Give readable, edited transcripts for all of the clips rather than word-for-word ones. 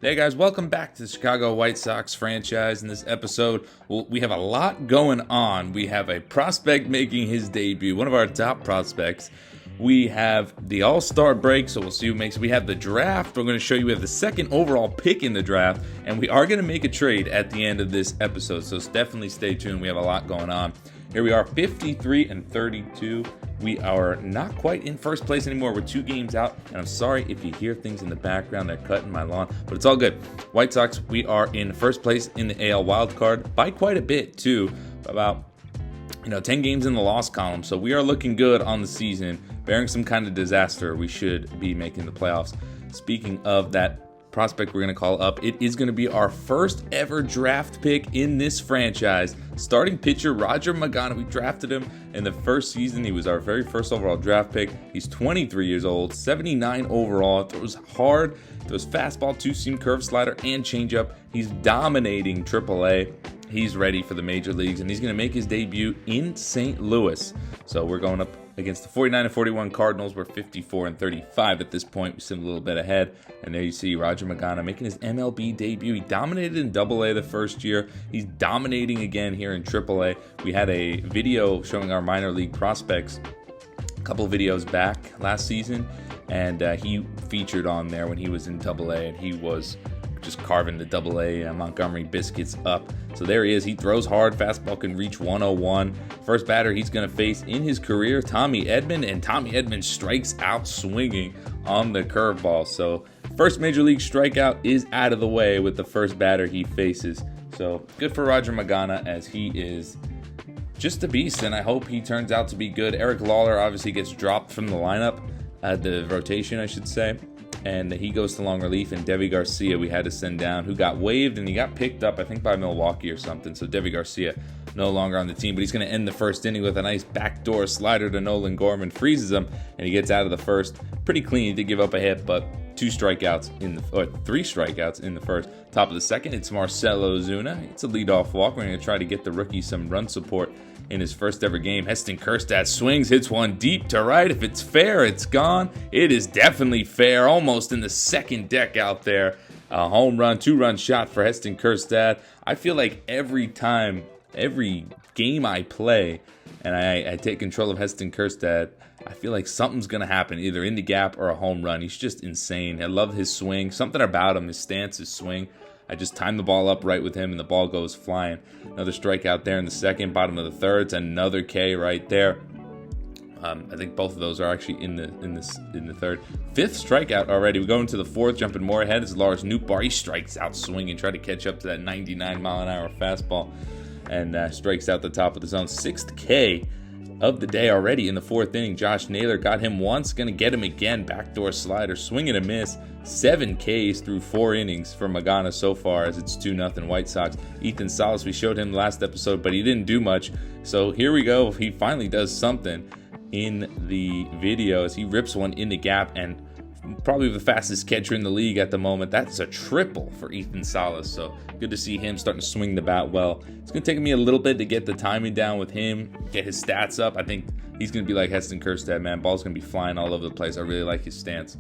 Hey guys, welcome back to the Chicago White Sox franchise. In this episode, we have a lot going on. We have a prospect making his debut, one of our top prospects. We have the All-Star break, so we'll see who makes it. We have the draft. We're going to show you we have the second overall pick in the draft, and we are going to make a trade at the end of this episode, so definitely stay tuned. We have a lot going on. Here we are, 53-32. We are not quite in first place anymore. We're 2 games out, and I'm sorry if you hear things in the background. They're cutting my lawn, but it's all good. White Sox, we are in first place in the AL wildcard by quite a bit, too. About 10 games in the loss column, so we are looking good on the season. Bearing some kind of disaster, we should be making the playoffs. Speaking of that prospect we're going to call up, it is going to be our first ever draft pick in this franchise. Starting pitcher Roger Magana. We drafted him in the first season. He was our very first overall draft pick. He's 23 years old, 79 overall. Throws hard, throws fastball, 2-seam curve slider, and changeup. He's dominating AAA. He's ready for the major leagues, and he's going to make his debut in St. Louis. So we're going up against the 49-41 Cardinals. We're 54-35 at this point. We sit a little bit ahead. And there you see Roger Magana making his MLB debut. He dominated in AA the first year. He's dominating again here in AAA. We had a video showing our minor league prospects a couple videos back last season, and he featured on there when he was in AA, and he was just carving the AA Montgomery Biscuits up. So there he is. He throws hard. Fastball can reach 101. First batter he's going to face in his career, Tommy Edman, and Tommy Edman strikes out swinging on the curveball. So first major league strikeout is out of the way with the first batter he faces. So good for Roger Magana, as he is just a beast, and I hope he turns out to be good. Eric Lawler obviously gets dropped from the lineup, the rotation I should say, and he goes to long relief. And Deivi Garcia we had to send down, who got waived, and he got picked up I think by Milwaukee or something. So Deivi Garcia no longer on the team, but he's going to end the first inning with a nice backdoor slider to Nolan Gorman, freezes him, and he gets out of the first pretty clean. He did give up a hit, but 3 strikeouts in the first. Top of the second, it's Marcell Ozuna. It's a leadoff walk. We're going to try to get the rookie some run support in his first ever game. Heston Kjerstad swings, hits one deep to right. If it's fair, it's gone. It is definitely fair, almost in the second deck out there. A home run, 2-run shot for Heston Kjerstad. I feel like every game I play and I take control of Heston Kjerstad, I feel like something's going to happen, either in the gap or a home run. He's just insane. I love his swing. Something about him, his stance, his swing. I just time the ball up right with him, and the ball goes flying. Another strikeout there in the second, bottom of the third. It's another K right there. I think both of those are actually in the third. 5th strikeout already. We go into the 4th, jumping more ahead. It's Lars Nootbaar. He strikes out swinging, try to catch up to that 99-mile-an-hour fastball, and strikes out the top of the zone. 6th K of the day already in the 4th inning. Josh Naylor got him once, gonna get him again. Backdoor slider, swing and a miss. 7 Ks through 4 innings for Magana so far, as it's 2-0 White Sox. Ethan Salas, we showed him last episode, but he didn't do much. So here we go. He finally does something in the video as he rips one in the gap, and probably the fastest catcher in the league at the moment. That's a triple for Ethan Salas, so good to see him starting to swing the bat well. It's going to take me a little bit to get the timing down with him, get his stats up. I think he's going to be like Heston Kjerstad, man. Ball's going to be flying all over the place. I really like his stance.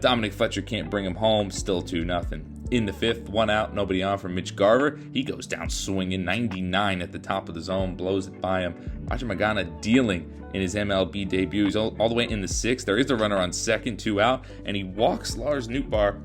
Dominic Fletcher can't bring him home, still 2-0. In the 5th, 1 out, nobody on for Mitch Garver. He goes down swinging, 99 at the top of the zone, blows it by him. Roger Magana dealing in his MLB debut. He's all the way in the 6th. There is a runner on second, 2 out, and he walks Lars Nootbaar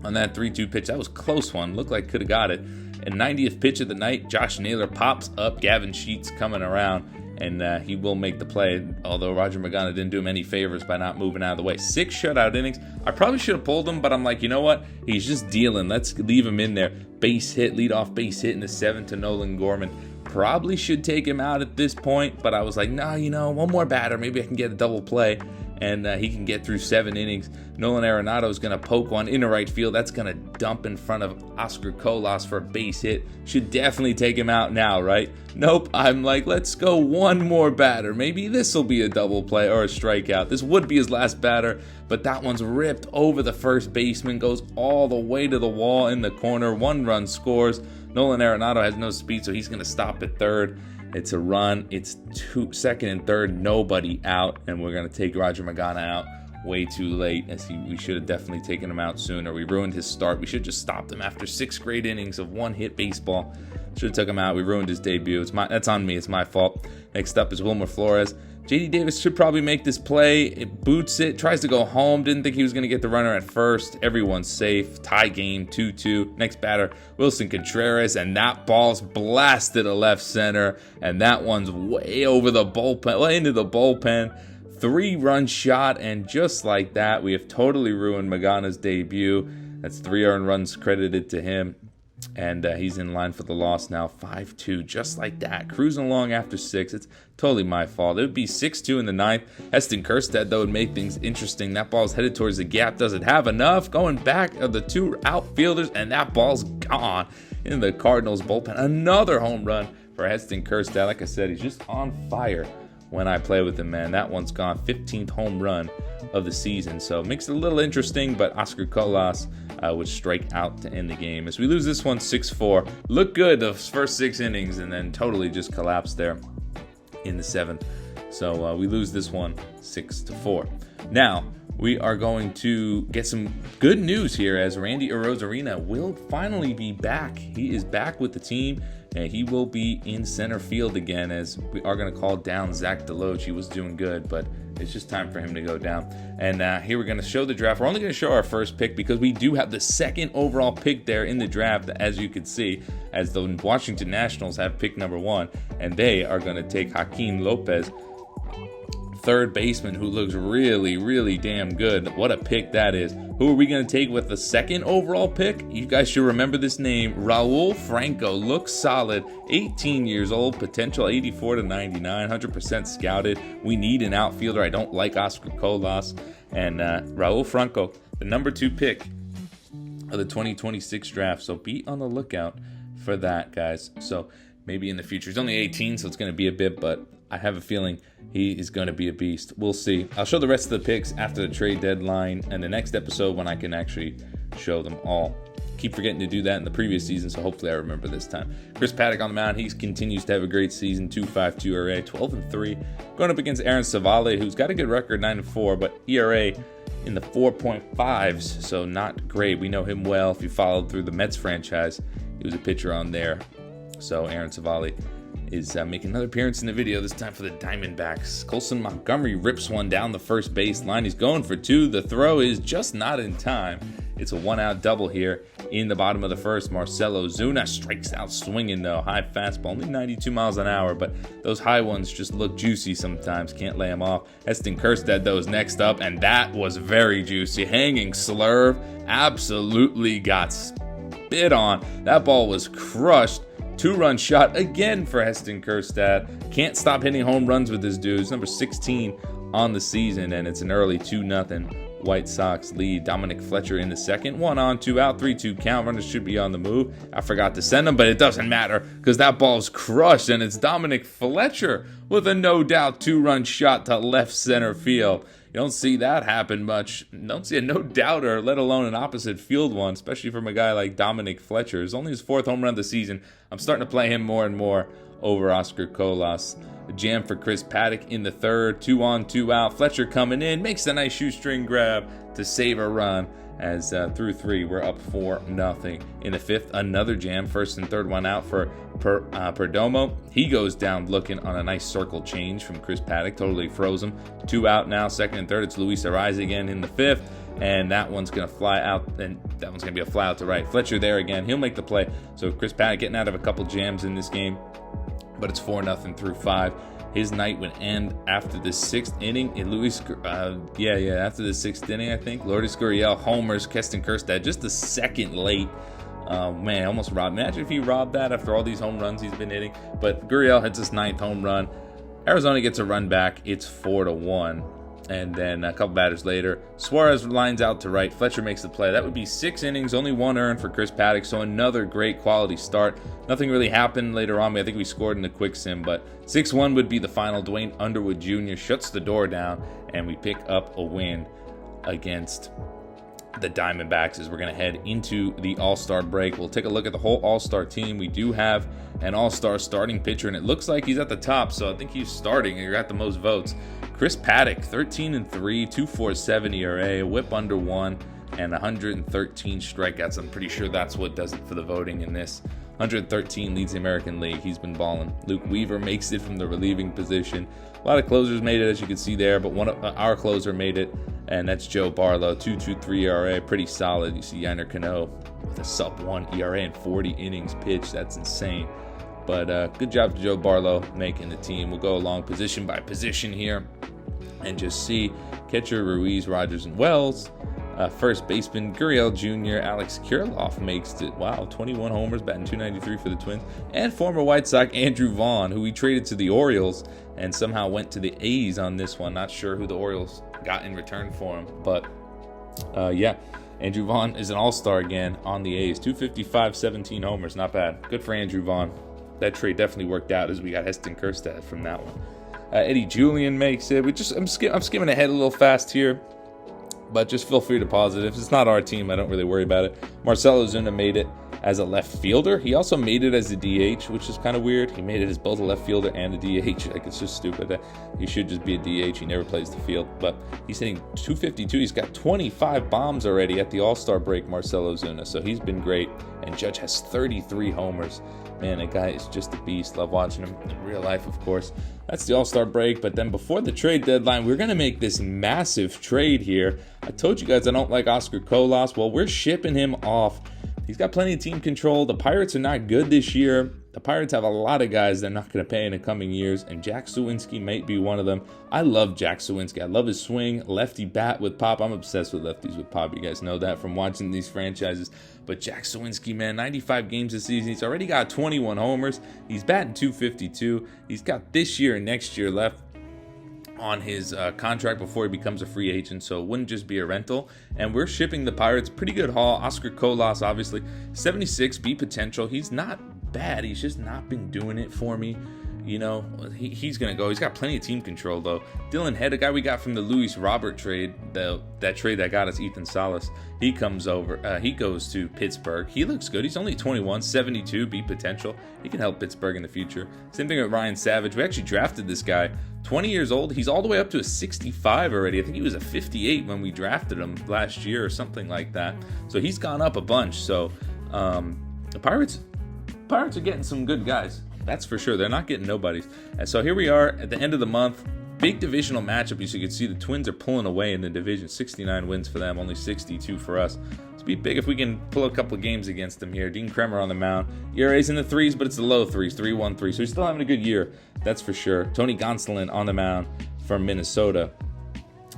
on that 3-2 pitch. That was a close one. Looked like could have got it. And 90th pitch of the night, Josh Naylor pops up. Gavin Sheets coming around, and he will make the play, although Roger Magana didn't do him any favors by not moving out of the way. 6 shutout innings. I probably should have pulled him, but I'm like, you know what? He's just dealing. Let's leave him in there. Base hit, leadoff base hit in the 7th to Nolan Gorman. Probably should take him out at this point, but I was like, nah, one more batter. Maybe I can get a double play, and he can get through 7 innings. Nolan Arenado is going to poke one into right field. That's going to dump in front of Oscar Colas for a base hit. Should definitely take him out now, right? Nope. I'm like, let's go one more batter. Maybe this will be a double play or a strikeout. This would be his last batter, but that one's ripped over the first baseman, goes all the way to the wall in the corner. 1 run scores. Nolan Arenado has no speed, so he's going to stop at third. It's a run. It's 2, second and third, nobody out, and we're going to take Roger Magana out way too late, as we should have definitely taken him out sooner. We ruined his start. We should have just stopped him after 6 great innings of one-hit baseball. Should have took him out. We ruined his debut. That's on me. It's my fault. Next up is Wilmer Flores. J.D. Davis should probably make this play. It boots it. Tries to go home. Didn't think he was going to get the runner at first. Everyone's safe. Tie game, 2-2. Next batter, Wilson Contreras. And that ball's blasted to left center. And that one's way over the bullpen. Way into the bullpen. 3-run shot. And just like that, we have totally ruined Magana's debut. That's 3 earned runs credited to him. And he's in line for the loss now, 5-2, just like that. Cruising along after 6. It's totally my fault. It would be 6-2 in the 9th. Heston Kjerstad, though, would make things interesting. That ball's headed towards the gap. Doesn't have enough. Going back of the 2 outfielders, and that ball's gone in the Cardinals bullpen. Another home run for Heston Kjerstad. Like I said, he's just on fire when I play with him, man. That one's gone. 15th home run of the season. So it makes it a little interesting, but Oscar Colas would strike out to end the game. As we lose this one 6-4. Looked good the first 6 innings and then totally just collapsed there in the 7th. So we lose this one 6-4. Now, we are going to get some good news here as Randy Arozarena will finally be back. He is back with the team, and he will be in center field again, as we are going to call down Zach Deloach. He was doing good, but it's just time for him to go down. And here we're going to show the draft. We're only going to show our first pick because we do have the 2nd overall pick there in the draft, as you can see, as the Washington Nationals have pick number 1, and they are going to take Joaquin Lopez, third baseman, who looks really, really damn good. What a pick that is. Who are we going to take with the 2nd overall pick? You guys should remember this name. Raul Franco looks solid. 18 years old, potential 84-99, 100% scouted. We need an outfielder. I don't like Oscar Colas. And Raul Franco, the number 2 pick of the 2026 draft. So be on the lookout for that, guys. So maybe in the future. He's only 18, so it's going to be a bit, but I have a feeling he is going to be a beast. We'll see. I'll show the rest of the picks after the trade deadline and the next episode when I can actually show them all. Keep forgetting to do that in the previous season, so hopefully I remember this time. Chris Paddock on the mound. He continues to have a great season. 2.52 ERA, 12-3. Going up against Aaron Savale, who's got a good record, 9-4, but ERA in the 4.5s, so not great. We know him well. If you followed through the Mets franchise, he was a pitcher on there. So Aaron Savale is making another appearance in the video, this time for the Diamondbacks. Colson Montgomery rips one down the first base line. He's going for 2. The throw is just not in time. It's a 1-out double here in the bottom of the first. Marcelo Zuna strikes out swinging, though. High fastball, only 92 miles an hour, but those high ones just look juicy sometimes. Can't lay them off. Heston Kjerstad, though, is next up, and that was very juicy. Hanging slurve, absolutely got spit on. That ball was crushed. 2-run shot again for Heston Kjerstad. Can't stop hitting home runs with this dude. It's number 16 on the season, and it's an early 2-0 White Sox lead. Dominic Fletcher in the 2nd. 1 on, 2 out, 3-2 count. Runners should be on the move. I forgot to send them, but it doesn't matter because that ball's crushed, and it's Dominic Fletcher with a no-doubt 2-run shot to left center field. You don't see that happen much. Don't see a no-doubter, let alone an opposite field one, especially from a guy like Dominic Fletcher. It's only his 4th home run of the season. I'm starting to play him more and more over Oscar Colas. A jam for Chris Paddock in the 3rd. 2 on, 2 out. Fletcher coming in, makes a nice shoestring grab to save a run. As through 3, we're up 4-0. In the 5th, another jam. 1st and 3rd one out for Perdomo. He goes down looking on a nice circle change from Chris Paddock. Totally froze him. 2 out now. 2nd and 3rd, it's Luis Arraez again in the 5th. And that one's going to fly out, and that one's going to be a fly out to right. Fletcher there again. He'll make the play. So Chris Paddock getting out of a couple jams in this game. But it's 4-0 through 5. His night would end after the 6th inning. And after the 6th inning, I think. Lourdes Gurriel homers Heston Kjerstad just a second late. Man, almost robbed. Imagine if he robbed that after all these home runs he's been hitting. But Gurriel hits his 9th home run. Arizona gets a run back. It's 4-1. And then a couple batters later, Suarez lines out to right. Fletcher makes the play. That would be 6 innings, only 1 earned for Chris Paddock. So another great quality start. Nothing really happened later on. I think we scored in the quick sim, but 6-1 would be the final. Dwayne Underwood Jr. shuts the door down, and we pick up a win against the Diamondbacks as we're going to head into the All-Star break. We'll take a look at the whole All-Star team. We do have an All-Star starting pitcher, and it looks like he's at the top, so I think he's starting and got the most votes. Chris Paddock, 13-3, 2.47 ERA, whip under 1, and 113 strikeouts. I'm pretty sure that's what does it for the voting in this. 113 leads the American League. He's been balling. Luke Weaver makes it from the relieving position. A lot of closers made it, as you can see there, but one of our closer made it, and that's Joe Barlow, 2.23 ERA, pretty solid. You see Yiner Cano with a sub-1 ERA and 40 innings pitched. That's insane. But good job to Joe Barlow making the team. We'll go along position by position here and just see catcher Ruiz, Rogers, and Wells. First baseman Gurriel Jr. Alex Kirilloff makes it. Wow, 21 homers, batting .293 for the Twins. And former White Sox Andrew Vaughn, who we traded to the Orioles and somehow went to the A's on this one. Not sure who the Orioles got in return for him. But, yeah, Andrew Vaughn is an all-star again on the A's. 255, 17 homers. Not bad. Good for Andrew Vaughn. That trade definitely worked out as we got Heston Kjerstad from that one. Eddie Julian makes it. I'm skimming ahead a little fast here, but just feel free to pause it. If it's not our team, I don't really worry about it. Marcell Ozuna made it as a left fielder. He also made it as a DH, which is kind of weird. He made it as both a left fielder and a DH. Like, it's just stupid. He should just be a DH. He never plays the field, but he's hitting .252. He's got 25 bombs already at the All-Star break, Marcell Ozuna, so he's been great. And Judge has 33 homers. Man, that guy is just a beast. Love watching him in real life, of course. That's the All-Star break, but then before the trade deadline, we're going to make this massive trade here. I told you guys I don't like Oscar Colas. Well, we're shipping him off. He's got plenty of team control. The Pirates are not good this year. The Pirates have a lot of guys they're not going to pay in the coming years, and Jack Suwinski might be one of them. I love Jack Suwinski. I love his swing, lefty bat with pop. I'm obsessed with lefties with pop. You guys know that from watching these franchises. But Jack Suwinski, man, 95 games this season. He's already got 21 homers. He's batting .252. He's got this year and next year left on his contract before he becomes a free agent, so it wouldn't just be a rental. And we're shipping the Pirates pretty good haul. Oscar Colas, obviously, 76 B potential. He's not bad. He's just not been doing it for me. You know, he's going to go. He's got plenty of team control, though. Dylan Head, a guy we got from the Luis Robert trade, that trade that got us Ethan Salas, he comes over. He goes to Pittsburgh. He looks good. He's only 21, 72 B potential. He can help Pittsburgh in the future. Same thing with Ryan Savage. We actually drafted this guy. 20 years old. He's all the way up to a 65 already. I think he was a 58 when we drafted him last year or something like that. So he's gone up a bunch. So the Pirates are getting some good guys. That's for sure. They're not getting nobodies. And so here we are at the end of the month. Big divisional matchup. As you can see, the Twins are pulling away in the division. 69 wins for them, only 62 for us. It's be big if we can pull a couple of games against them here. Dean Kremer on the mound. ERA's in the threes, but it's the low threes, 3.13. So he's still having a good year. That's for sure. Tony Gonsolin on the mound from Minnesota.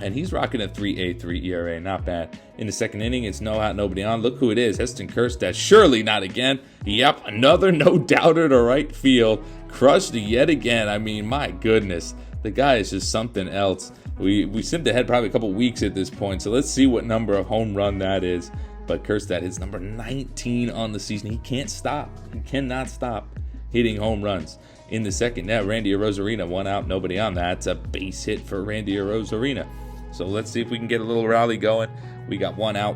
And he's rocking a 3.83 ERA. Not bad. In the second inning, it's no out, nobody on. Look who it is. Heston Kjerstad. Surely not again. Yep, another no-doubter to right field. Crushed yet again. I mean, my goodness. The guy is just something else. We simped ahead probably a couple weeks at this point. So let's see what number of home run that is. But Kjerstad hits number 19 on the season. He can't stop. He cannot stop hitting home runs. In the second, now Randy Arozarena, one out, nobody on. That's a base hit for Randy Arozarena. So let's see if we can get a little rally going. We got one out,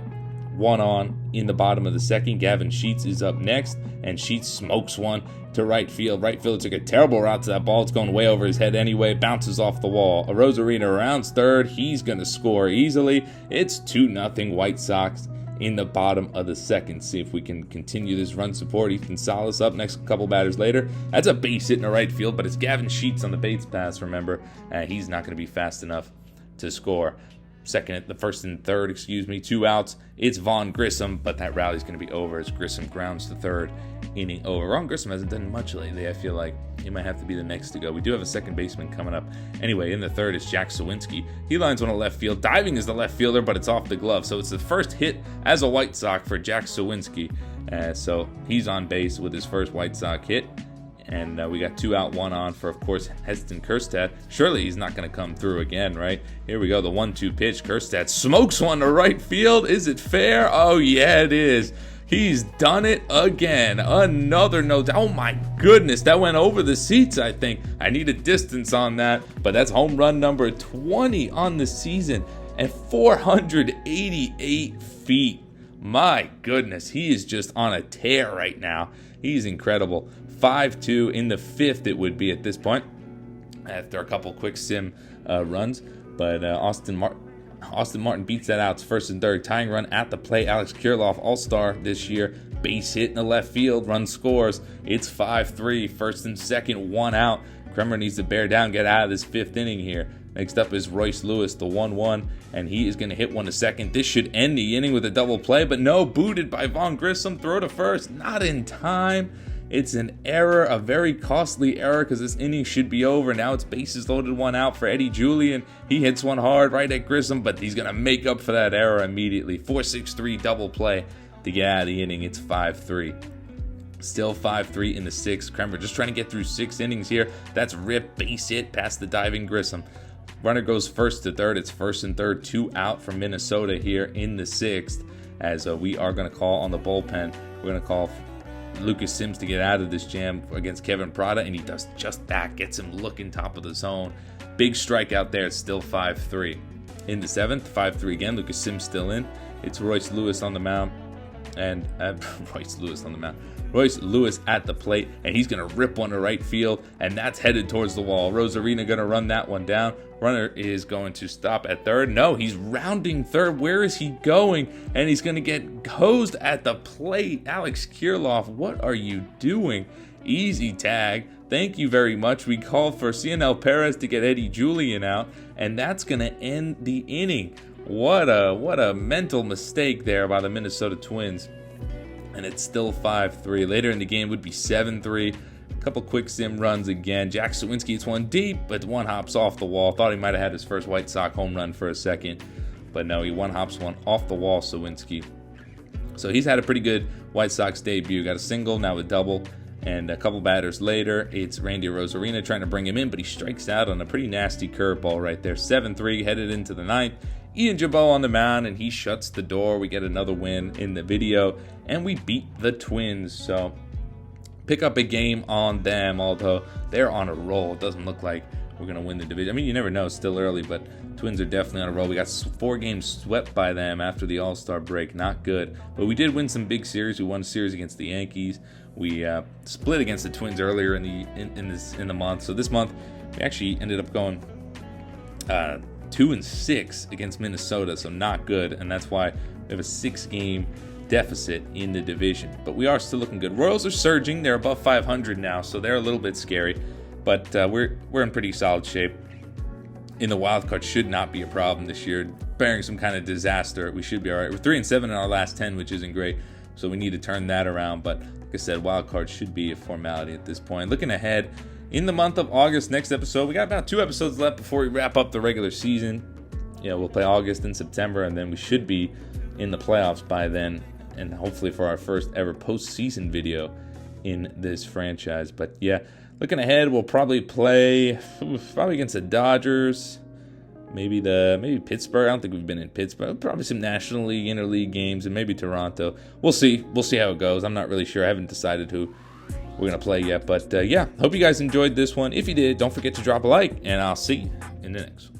one on in the bottom of the second. Gavin Sheets is up next, and Sheets smokes one to right field. Right field took a terrible route to that ball. It's going way over his head anyway. Bounces off the wall. Arozarena rounds third. He's going to score easily. It's 2-0 White Sox in the bottom of the second. See if we can continue this run support. Ethan Salas up next couple batters later. That's a base hit in the right field, but it's Gavin Sheets on the Bates pass, remember. He's not going to be fast enough to score. The first and third, 2 outs. It's Vaughn Grissom, but that rally's going to be over as Grissom grounds to third, inning over. Ron Grissom hasn't done much lately. I feel like he might have to be the next to go. We do have a second baseman coming up. Anyway, in the third is Jack Suwinski. He lines one to left field. Diving is the left fielder, but it's off the glove. So it's the first hit as a White Sox for Jack Suwinski. So he's on base with his first White Sox hit. And we got 2 out, 1 on for, of course, Heston Kjerstad. Surely he's not going to come through again, right? Here we go, the 1-2 pitch. Kjerstad smokes one to right field. Is it fair? Oh, yeah, it is. He's done it again. Another no. Oh, my goodness. That went over the seats, I think. I need a distance on that. But that's home run number 20 on the season. and 488 feet. My goodness, he is just on a tear right now. He's incredible. 5-2 in the fifth it would be at this point, after a couple quick sim runs. But Austin Martin beats that out. It's first and third. Tying run at the plate. Alex Kirilloff, all-star this year. Base hit in the left field. Run scores. It's 5-3. First and second, 1 out. Kremer needs to bear down, get out of this fifth inning here. Next up is Royce Lewis, the 1-1, and he is going to hit one to second. This should end the inning with a double play, but no, booted by Vaughn Grissom. Throw to first, not in time. It's an error, a very costly error, because this inning should be over. Now it's bases loaded, 1 out for Eddie Julian. He hits one hard right at Grissom, but he's going to make up for that error immediately. 4-6-3 double play to get out of the inning. It's 5-3. Still 5-3 in the sixth. Kremer just trying to get through 6 innings here. That's rip, base hit past the diving Grissom. Runner goes first to third. It's first and third, 2 out from Minnesota here in the sixth, as we are going to call on the bullpen. We're going to call Lucas Sims to get out of this jam against Kevin Prada, and he does just that. Gets him looking top of the zone. Big strikeout there. It's still 5-3. In the seventh, 5-3 again. Lucas Sims still in. It's Royce Lewis on the mound. And Royce Lewis at the plate, and he's going to rip one to right field, and that's headed towards the wall. Rosarina going to run that one down. Runner is going to stop at third. No, he's rounding third. Where is he going? And he's going to get hosed at the plate. Alex Kirilloff, what are you doing? Easy tag. Thank you very much. We called for Cianel Perez to get Eddie Julian out, and that's going to end the inning. What a mental mistake there by the Minnesota Twins. And it's still 5-3. Later in the game would be 7-3. A couple quick sim runs again. Jack Sawinski hits one deep, but one hops off the wall. Thought he might have had his first White Sox home run for a second, but no, he one hops one off the wall, Sawinski. So he's had a pretty good White Sox debut. Got a single, now a double. And a couple batters later, it's Randy Rosarina trying to bring him in, but he strikes out on a pretty nasty curveball right there. 7-3 headed into the ninth. Ian Jabot on the mound, and he shuts the door. We get another win in the video, and we beat the Twins. So pick up a game on them, although they're on a roll. It doesn't look like we're going to win the division. I mean, you never know. It's still early, but Twins are definitely on a roll. We got 4 games swept by them after the All-Star break. Not good. But we did win some big series. We won a series against the Yankees. We split against the Twins earlier in the month. So this month, we actually ended up going 2-6 against Minnesota, so not good, and that's why we have a 6-game deficit in the division. But we are still looking good. Royals are surging; they're above 500 now, so they're a little bit scary. But we're in pretty solid shape. In the wild card, should not be a problem this year. Barring some kind of disaster, we should be all right. We're 3-7 in our last 10, which isn't great, so we need to turn that around. But like I said, wild card should be a formality at this point. Looking ahead. In the month of August, next episode, we got about 2 episodes left before we wrap up the regular season. We'll play August and September, and then we should be in the playoffs by then, and hopefully for our first ever postseason video in this franchise. But yeah, looking ahead, we'll probably play against the Dodgers, maybe Pittsburgh. I don't think we've been in Pittsburgh. Probably some National League, Interleague games, and maybe Toronto. We'll see. We'll see how it goes. I'm not really sure. I haven't decided who we're going to play yet. But yeah, hope you guys enjoyed this one. If you did, don't forget to drop a like, and I'll see you in the next one.